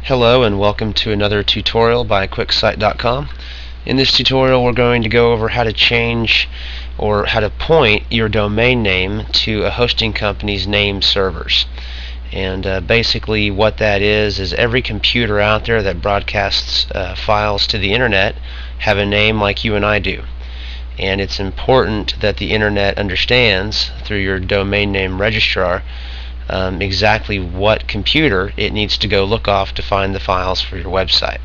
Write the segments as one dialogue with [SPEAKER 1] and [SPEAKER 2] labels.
[SPEAKER 1] Hello and welcome to another tutorial by QuickSite.com. In this tutorial we're going to go over how to change or how to point your domain name to a hosting company's name servers. And basically what that is every computer out there that broadcasts files to the internet have a name like you and I do. And it's important that the internet understands through your domain name registrar exactly what computer it needs to go look off to find the files for your website.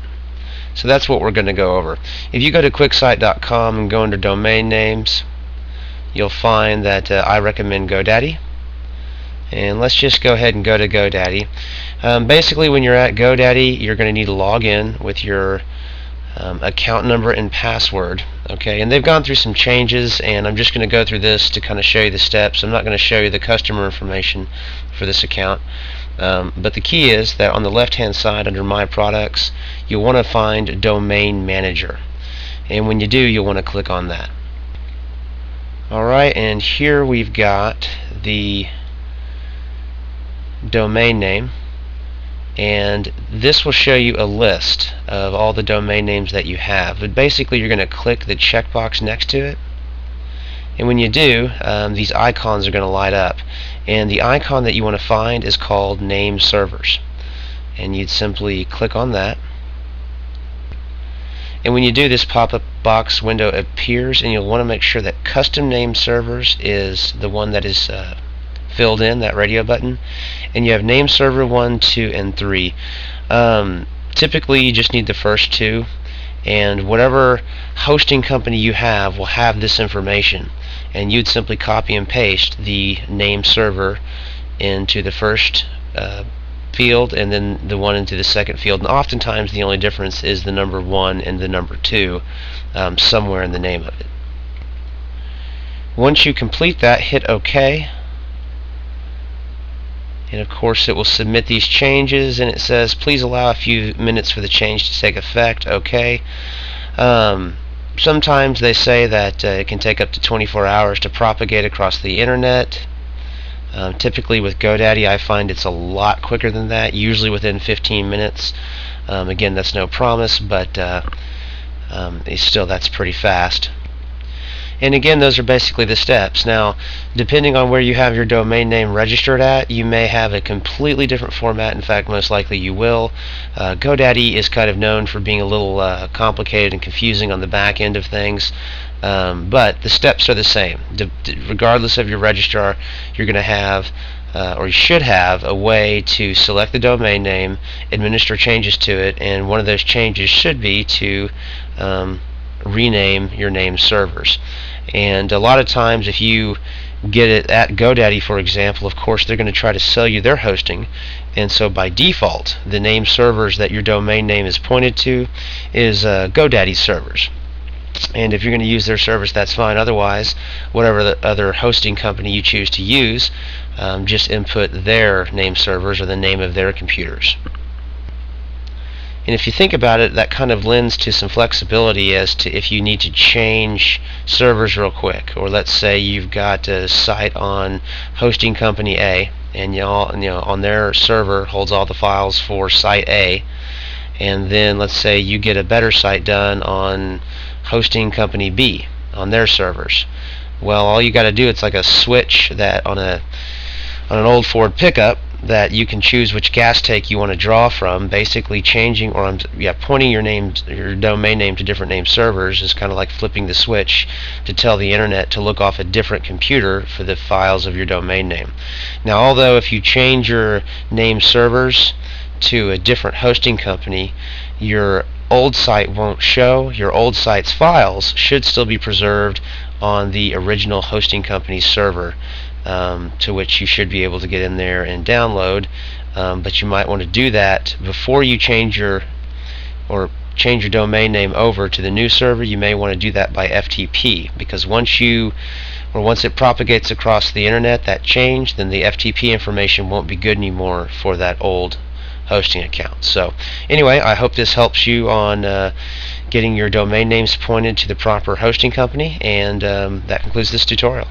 [SPEAKER 1] So that's what we're going to go over. If you go to QuickSite.com and go under domain names, you'll find that I recommend GoDaddy. And let's just go ahead and go to GoDaddy. Basically when you're at GoDaddy, you're going to need to log in with your account number and password. Okay, and they've gone through some changes, and I'm just going to go through this to kind of show you the steps. I'm not going to show you the customer information for this account, but the key is that on the left hand side under My Products you'll want to find Domain Manager, and when you do you'll want to click on that. Alright, and here we've got the domain name, and this will show you a list of all the domain names that you have. But basically you're going to click the checkbox next to it, and when you do, these icons are going to light up, and the icon that you want to find is called Name Servers, and you'd simply click on that. And when you do, this pop-up box window appears, and you'll want to make sure that Custom Name Servers is the one that is filled in, that radio button, and you have name server 1, 2, and 3. Typically you just need the first two, and whatever hosting company you have will have this information, and you'd simply copy and paste the name server into the first field and then the one into the second field, and oftentimes the only difference is the number 1 and the number 2 somewhere in the name of it. Once you complete that, hit OK. And of course it will submit these changes, and it says please allow a few minutes for the change to take effect. Okay. Sometimes they say that it can take up to 24 hours to propagate across the internet. Typically with GoDaddy I find it's a lot quicker than that, usually within 15 minutes. Again, that's no promise, but still that's pretty fast. And again, those are basically the steps. Now, depending on where you have your domain name registered at, you may have a completely different format. In fact, most likely you will. GoDaddy is kind of known for being a little complicated and confusing on the back end of things, but the steps are the same. Regardless of your registrar, you're going to have or you should have a way to select the domain name, administer changes to it, and one of those changes should be to rename your name servers. And a lot of times if you get it at GoDaddy, for example, of course they're going to try to sell you their hosting, and so by default the name servers that your domain name is pointed to is GoDaddy servers. And if you're going to use their service, that's fine. Otherwise, whatever the other hosting company you choose to use, just input their name servers or the name of their computers. And if you think about it, that kind of lends to some flexibility as to if you need to change servers real quick. Or let's say you've got a site on hosting company A, and on their server holds all the files for site A, and then let's say you get a better site done on hosting company B on their servers. Well, all you got to do, it's like a switch that on an old Ford pickup, that you can choose which gas tank you want to draw from. Basically changing or pointing your domain name to different name servers is kind of like flipping the switch to tell the internet to look off a different computer for the files of your domain name. Now, although if you change your name servers to a different hosting company, your old site won't show. Your old site's files should still be preserved on the original hosting company's server, to which you should be able to get in there and download, but you might want to do that before you change your domain name over to the new server. You may want to do that by FTP, because once it propagates across the internet, that change, then the FTP information won't be good anymore for that old hosting account. So anyway, I hope this helps you on getting your domain names pointed to the proper hosting company, and that concludes this tutorial.